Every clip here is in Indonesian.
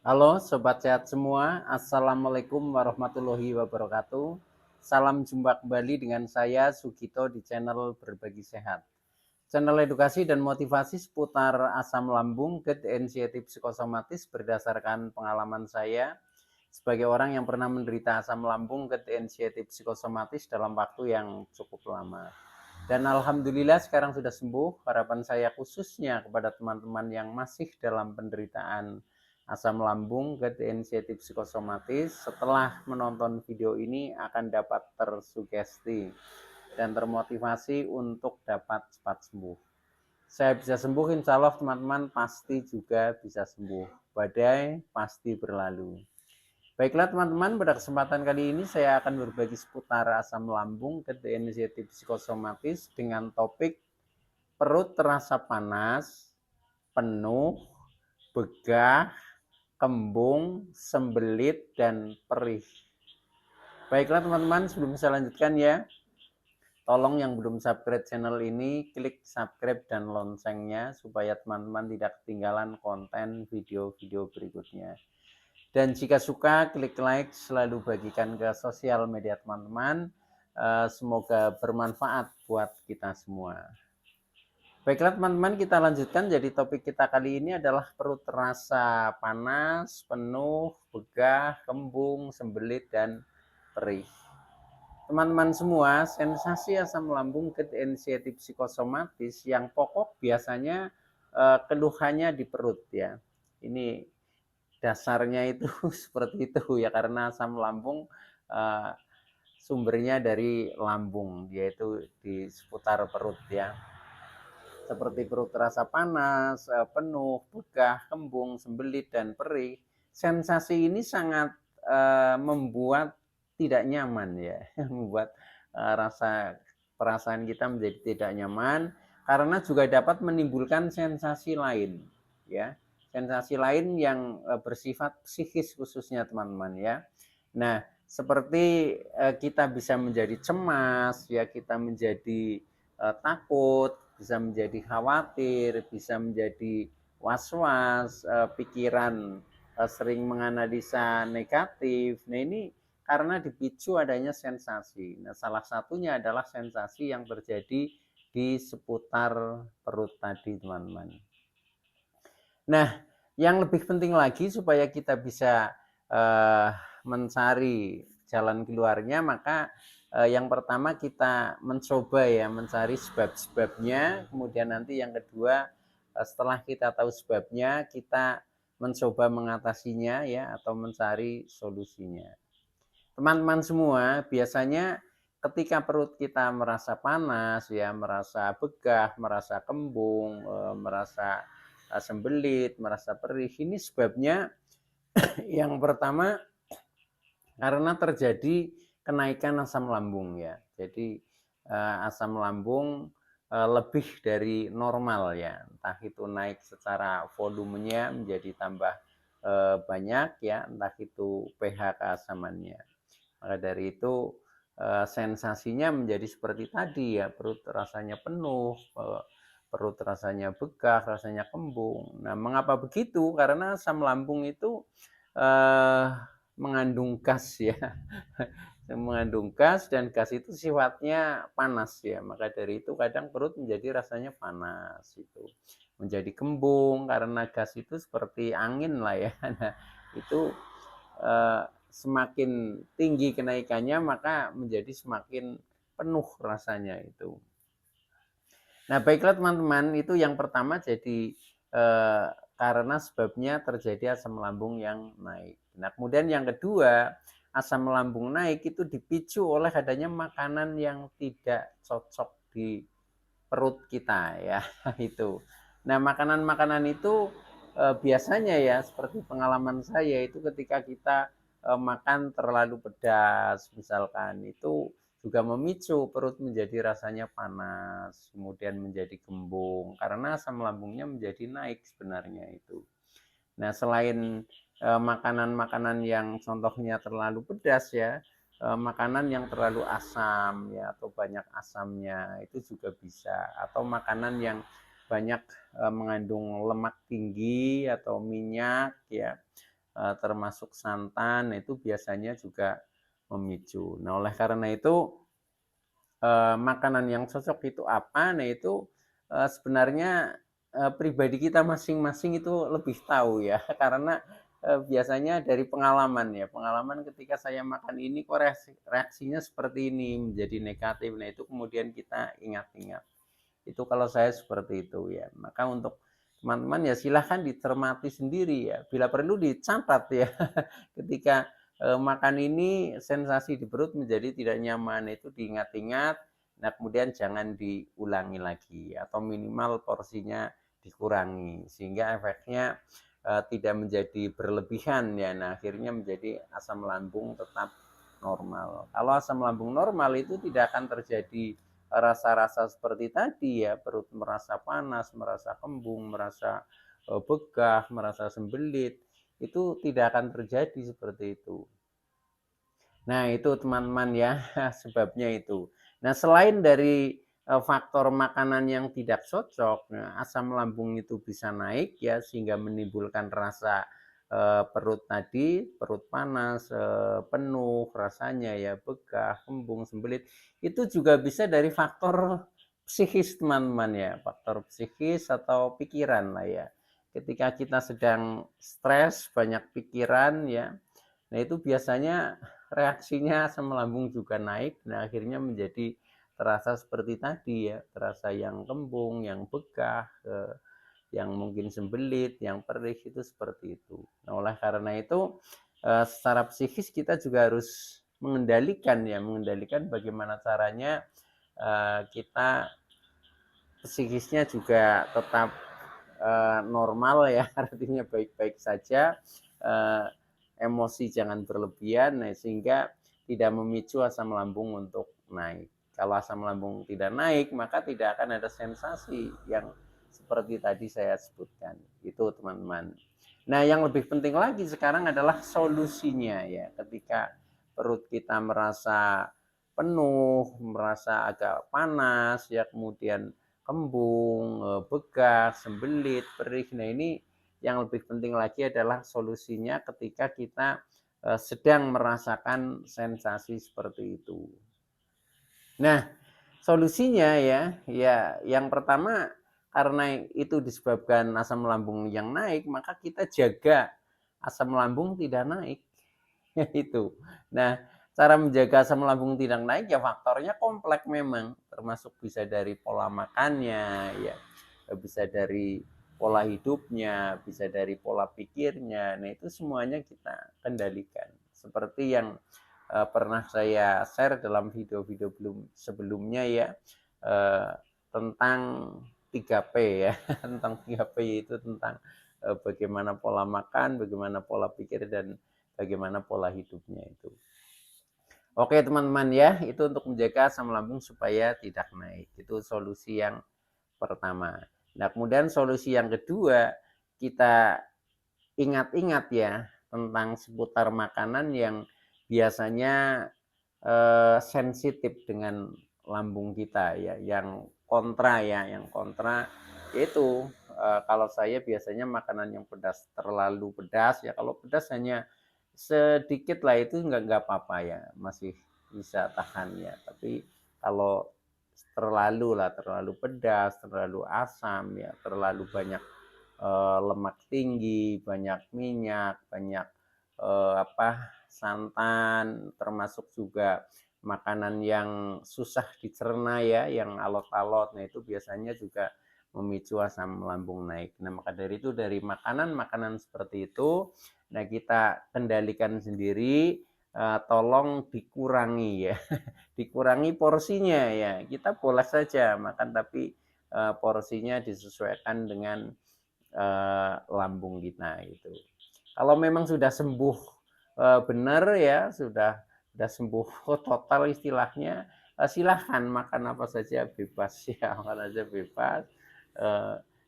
Halo Sobat Sehat semua, Assalamualaikum warahmatullahi wabarakatuh. Salam jumpa kembali dengan saya Sugito di channel Berbagi Sehat. Channel edukasi dan motivasi seputar asam lambung, GERD, anxiety psikosomatis berdasarkan pengalaman saya sebagai orang yang pernah menderita asam lambung, GERD, anxiety psikosomatis dalam waktu yang cukup lama. Dan alhamdulillah sekarang sudah sembuh. Harapan saya khususnya kepada teman-teman yang masih dalam penderitaan asam lambung, GERD, anxiety psikosomatis, setelah menonton video ini akan dapat tersugesti dan termotivasi untuk dapat cepat sembuh. Saya bisa sembuh, insya Allah teman-teman pasti juga bisa sembuh. Badai pasti berlalu. Baiklah teman-teman, pada kesempatan kali ini saya akan berbagi seputar asam lambung, GERD, anxiety psikosomatis dengan topik perut terasa panas, penuh, begah, kembung, sembelit, dan perih. Baiklah teman-teman, sebelum saya lanjutkan ya, tolong yang belum subscribe channel ini, klik subscribe dan loncengnya supaya teman-teman tidak ketinggalan konten video-video berikutnya. Dan jika suka, klik like, selalu bagikan ke sosial media teman-teman. Semoga bermanfaat buat kita semua. Baiklah teman-teman, kita lanjutkan. Jadi topik kita kali ini adalah perut terasa panas, penuh, begah, kembung, sembelit, dan perih. Teman-teman semua, sensasi asam lambung, GERD, anxiety psikosomatis yang pokok biasanya keluhannya di perut ya. Ini dasarnya itu seperti itu ya, karena asam lambung sumbernya dari lambung, yaitu di seputar perut ya. Seperti perut terasa panas, penuh, begah, kembung, sembelit, dan perih. Sensasi ini sangat membuat tidak nyaman ya, membuat rasa perasaan kita menjadi tidak nyaman, karena juga dapat menimbulkan sensasi lain ya, sensasi lain yang bersifat psikis khususnya teman-teman ya. Nah, seperti kita bisa menjadi cemas ya, kita menjadi takut, bisa menjadi khawatir, bisa menjadi was-was, pikiran sering menganalisa negatif. Nah, ini karena dipicu adanya sensasi. Nah, salah satunya adalah sensasi yang terjadi di seputar perut tadi, teman-teman. Nah, yang lebih penting lagi supaya kita bisa mencari jalan keluarnya, maka yang pertama kita mencoba ya mencari sebab-sebabnya, kemudian nanti yang kedua setelah kita tahu sebabnya, kita mencoba mengatasinya ya atau mencari solusinya. Teman-teman semua, biasanya ketika perut kita merasa panas ya, merasa begah, merasa kembung, merasa sembelit, merasa perih, ini sebabnya yang pertama karena terjadi kenaikan asam lambung ya. Jadi asam lambung lebih dari normal ya, entah itu naik secara volumenya menjadi tambah banyak ya, entah itu pH keasamannya. Maka dari itu sensasinya menjadi seperti tadi ya, perut rasanya penuh, perut rasanya begah, rasanya kembung. Nah, mengapa begitu? Karena asam lambung itu eh, mengandung gas ya, mengandung gas, dan gas itu sifatnya panas ya. Maka dari itu kadang perut menjadi rasanya panas itu, menjadi kembung karena gas itu seperti angin lah ya. Nah, itu semakin tinggi kenaikannya maka menjadi semakin penuh rasanya itu. Nah, baiklah teman-teman, itu yang pertama. Jadi karena sebabnya terjadi asam lambung yang naik. Nah, kemudian yang kedua, asam lambung naik itu dipicu oleh adanya makanan yang tidak cocok di perut kita ya, itu. Nah, makanan-makanan itu biasanya ya, seperti pengalaman saya itu ketika kita makan terlalu pedas misalkan, itu juga memicu perut menjadi rasanya panas, kemudian menjadi kembung karena asam lambungnya menjadi naik sebenarnya itu. Nah, selain makanan-makanan yang contohnya terlalu pedas ya, makanan yang terlalu asam ya atau banyak asamnya itu juga bisa, atau makanan yang banyak mengandung lemak tinggi atau minyak ya, termasuk santan, itu biasanya juga memicu. Nah, oleh karena itu makanan yang cocok itu apa? Nah, itu sebenarnya pribadi kita masing-masing itu lebih tahu ya, karena biasanya dari pengalaman ya, pengalaman ketika saya makan ini kok reaksinya seperti ini, menjadi negatif. Nah, itu kemudian kita ingat-ingat. Itu kalau saya seperti itu ya. Maka untuk teman-teman ya silahkan dicermati sendiri ya. Bila perlu dicatat ya. Ketika makan ini sensasi di perut menjadi tidak nyaman, itu diingat-ingat. Nah, kemudian jangan diulangi lagi atau minimal porsinya dikurangi sehingga efeknya tidak menjadi berlebihan ya. Nah, akhirnya menjadi asam lambung tetap normal. Kalau asam lambung normal itu tidak akan terjadi rasa-rasa seperti tadi ya, perut merasa panas, merasa kembung, merasa begah, merasa sembelit, itu tidak akan terjadi seperti itu. Nah, itu teman-teman ya, sebabnya itu. Nah, selain dari faktor makanan yang tidak cocok, nah, asam lambung itu bisa naik ya sehingga menimbulkan rasa perut tadi, perut panas, penuh rasanya ya, begah, kembung, sembelit. Itu juga bisa dari faktor psikis teman-teman ya, faktor psikis atau pikiran lah ya. Ketika kita sedang stres, banyak pikiran ya, nah itu biasanya reaksinya asam lambung juga naik, nah akhirnya menjadi terasa seperti tadi ya, terasa yang kembung, yang begah, yang mungkin sembelit, yang perih, itu seperti itu. Nah, oleh karena itu secara psikis kita juga harus mengendalikan ya, mengendalikan bagaimana caranya kita psikisnya juga tetap normal ya, artinya baik-baik saja, emosi jangan berlebihan, nah, sehingga tidak memicu asam lambung untuk naik. Kalau asam lambung tidak naik, maka tidak akan ada sensasi yang seperti tadi saya sebutkan. Itu teman-teman. Nah, yang lebih penting lagi sekarang adalah solusinya ya. Ketika perut kita merasa penuh, merasa agak panas ya, kemudian kembung, begah, sembelit, perih. Nah, ini yang lebih penting lagi adalah solusinya ketika kita sedang merasakan sensasi seperti itu. Nah, solusinya ya yang pertama, karena itu disebabkan asam lambung yang naik, maka kita jaga asam lambung tidak naik. Itu. Nah, cara menjaga asam lambung tidak naik ya faktornya kompleks memang, termasuk bisa dari pola makannya ya, bisa dari pola hidupnya, bisa dari pola pikirnya. Nah, itu semuanya kita kendalikan. Seperti yang pernah saya share dalam video-video sebelumnya ya, tentang 3P ya. Tentang 3P itu tentang bagaimana pola makan, bagaimana pola pikir, dan bagaimana pola hidupnya itu. Oke teman-teman ya, itu untuk menjaga asam lambung supaya tidak naik. Itu solusi yang pertama. Nah, kemudian solusi yang kedua, kita ingat-ingat ya tentang seputar makanan yang biasanya sensitif dengan lambung kita ya, yang kontra ya, yang kontra yaitu kalau saya biasanya makanan yang pedas, terlalu pedas ya, kalau pedas hanya sedikit lah itu nggak apa-apa ya, masih bisa tahan ya, tapi kalau terlalu pedas, terlalu asam ya, terlalu banyak lemak tinggi, banyak minyak, banyak santan, termasuk juga makanan yang susah dicerna ya, yang alot-alot. Nah, itu biasanya juga memicu asam lambung naik. Nah, maka dari itu dari makanan-makanan seperti itu, nah kita kendalikan sendiri, tolong dikurangi ya. Dikurangi porsinya ya. Kita boleh saja makan tapi porsinya disesuaikan dengan lambung kita itu. Kalau memang sudah sembuh benar ya, sudah sembuh total istilahnya, silahkan makan apa saja bebas ya, makan aja bebas.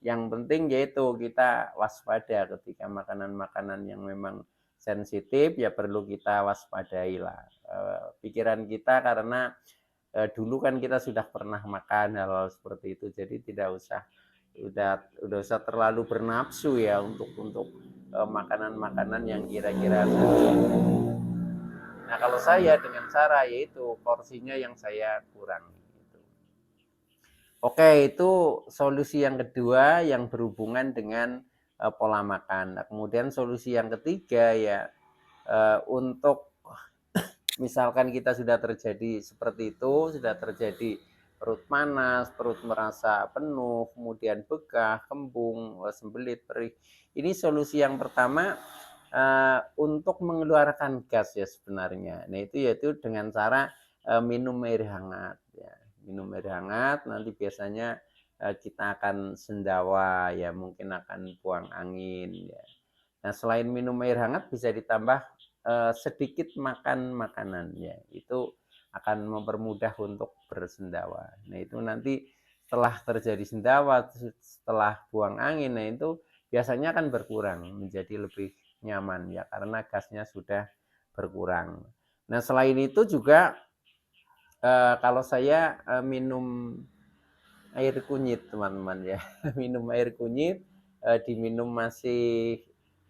Yang penting yaitu kita waspada ketika makanan-makanan yang memang sensitif ya, perlu kita waspadai lah pikiran kita, karena dulu kan kita sudah pernah makan hal-hal seperti itu, jadi tidak usah udah usah terlalu bernafsu ya untuk makanan-makanan yang kira-kira. Nah, kalau saya dengan cara yaitu porsinya yang saya kurangi. Oke, itu solusi yang kedua yang berhubungan dengan pola makan. Nah, kemudian solusi yang ketiga ya, untuk misalkan kita sudah terjadi seperti itu, sudah terjadi perut panas, perut merasa penuh, kemudian begah, kembung, sembelit, perih. Ini solusi yang pertama untuk mengeluarkan gas ya sebenarnya. Nah, itu yaitu dengan cara minum air hangat ya. Minum air hangat, nanti biasanya kita akan sendawa ya, mungkin akan buang angin ya. Nah, selain minum air hangat bisa ditambah sedikit makan makanan ya. Itu akan mempermudah untuk bersendawa. Nah, itu nanti setelah terjadi sendawa, setelah buang angin, nah itu biasanya akan berkurang menjadi lebih nyaman ya, karena gasnya sudah berkurang. Nah, selain itu juga kalau saya minum air kunyit teman-teman ya. Minum air kunyit, diminum masih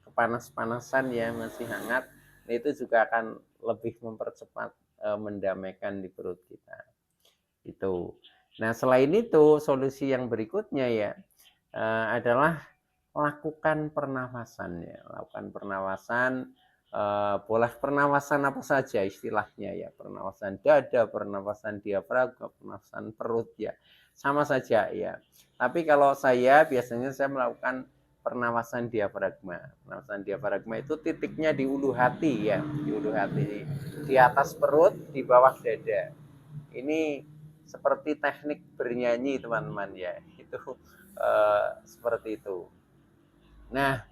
kepanas-panasan ya, masih hangat. Nah, itu juga akan lebih mempercepat mendamaikan di perut kita. Itu. Nah, selain itu solusi yang berikutnya ya adalah lakukan pernafasan ya. Lakukan pernafasan, boleh pernafasan apa saja istilahnya ya, pernafasan dada, pernafasan diafragma, pernafasan perut ya, sama saja ya. Tapi kalau saya biasanya saya melakukan pernafasan diafragma. Pernafasan diafragma itu titiknya di ulu hati ya, di ulu hati, di atas perut, di bawah dada. Ini seperti teknik bernyanyi teman-teman ya, itu seperti itu. Nah,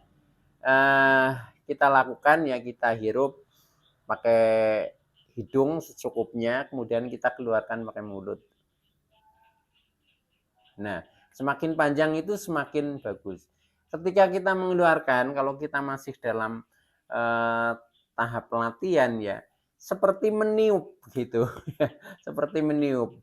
eh, kita lakukan ya, kita hirup pakai hidung secukupnya, kemudian kita keluarkan pakai mulut. Nah, semakin panjang itu semakin bagus. Ketika kita mengeluarkan, kalau kita masih dalam tahap pelatihan ya, seperti meniup gitu, seperti meniup.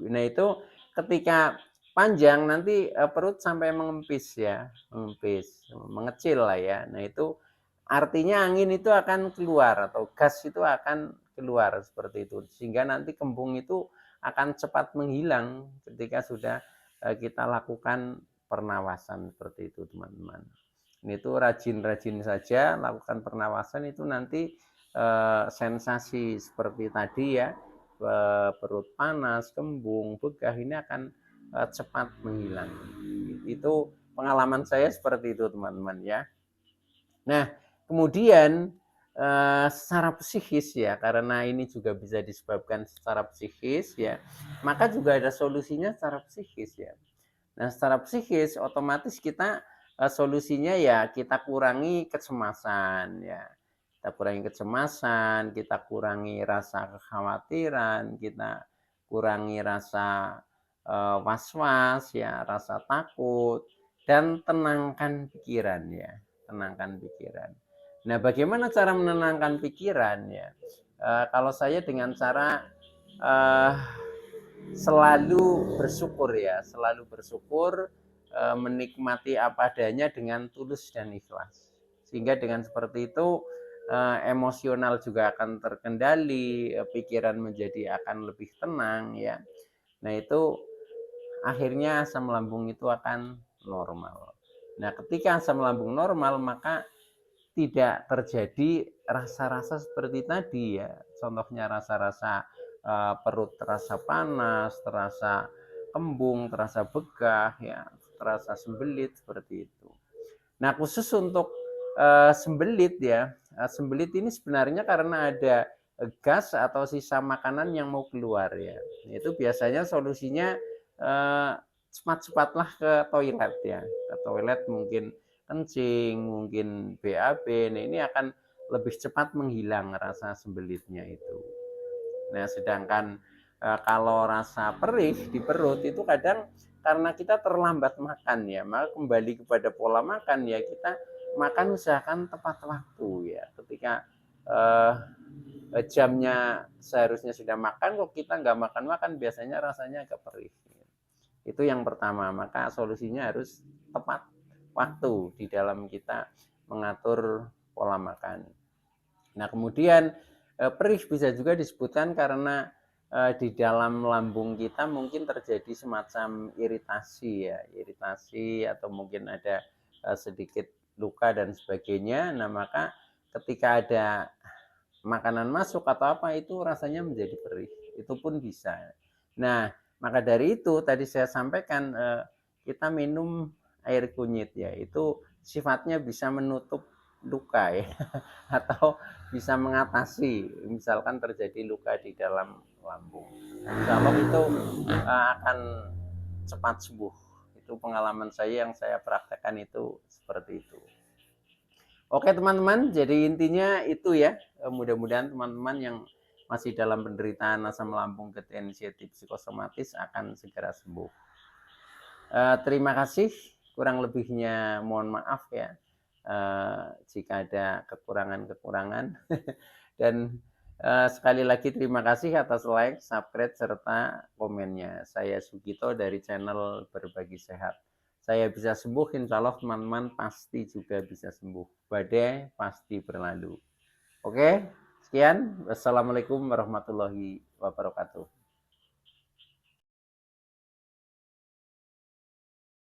Nah, itu ketika panjang nanti perut sampai mengempis ya, mengempis, mengecil lah ya. Nah, itu artinya angin itu akan keluar atau gas itu akan keluar seperti itu. Sehingga nanti kembung itu akan cepat menghilang ketika sudah kita lakukan pernafasan seperti itu, teman-teman. Ini itu rajin-rajin saja lakukan pernafasan, itu nanti sensasi seperti tadi ya, perut panas, kembung, begah ini akan cepat menghilang. Itu pengalaman saya seperti itu, teman-teman ya. Nah, kemudian secara psikis ya, karena ini juga bisa disebabkan secara psikis ya, maka juga ada solusinya secara psikis ya. Nah, secara psikis otomatis kita solusinya ya kita kurangi kecemasan ya. Kita kurangi kecemasan, kita kurangi rasa kekhawatiran, kita kurangi rasa was-was ya, rasa takut, dan tenangkan pikiran ya, tenangkan pikiran. Nah, bagaimana cara menenangkan pikiran ya? Kalau saya dengan cara eh, selalu bersyukur ya, selalu bersyukur, menikmati apa adanya dengan tulus dan ikhlas. Sehingga dengan seperti itu emosional juga akan terkendali, pikiran menjadi akan lebih tenang ya. Nah, itu akhirnya asam lambung itu akan normal. Nah, ketika asam lambung normal, maka tidak terjadi rasa-rasa seperti tadi ya. Contohnya rasa-rasa perut terasa panas, terasa kembung, terasa begah ya, terasa sembelit seperti itu. Nah, khusus untuk sembelit ya, sembelit ini sebenarnya karena ada gas atau sisa makanan yang mau keluar ya. Itu biasanya solusinya cepat-cepatlah ke toilet ya, ke toilet, mungkin kencing, mungkin BAB. Nah, ini akan lebih cepat menghilang rasa sembelitnya itu. Nah, sedangkan kalau rasa perih di perut itu kadang karena kita terlambat makan ya, maka kembali kepada pola makan ya, kita makan usahakan tepat waktu ya. Ketika jamnya seharusnya sudah makan, kok kita nggak makan-makan, biasanya rasanya agak perih. Itu yang pertama, maka solusinya harus tepat waktu di dalam kita mengatur pola makan. Nah, kemudian perih bisa juga disebutkan karena di dalam lambung kita mungkin terjadi semacam iritasi ya, iritasi atau mungkin ada sedikit luka dan sebagainya. Nah, maka ketika ada makanan masuk atau apa itu rasanya menjadi perih. Itu pun bisa. Nah, maka dari itu tadi saya sampaikan kita minum air kunyit ya, itu sifatnya bisa menutup luka ya atau bisa mengatasi misalkan terjadi luka di dalam lambung. Insya Allah itu akan cepat sembuh. Itu pengalaman saya yang saya praktekkan itu seperti itu. Oke teman-teman, jadi intinya itu ya. Mudah-mudahan teman-teman yang masih dalam penderitaan asam lambung ketensietif psikosomatis akan segera sembuh. Terima kasih. Kurang lebihnya mohon maaf ya jika ada kekurangan-kekurangan. Dan sekali lagi terima kasih atas like, subscribe, serta komennya. Saya Sugito dari channel Berbagi Sehat. Saya bisa sembuh, insya Allah teman-teman pasti juga bisa sembuh. Badai pasti berlalu. Oke, sekian. Wassalamualaikum warahmatullahi wabarakatuh.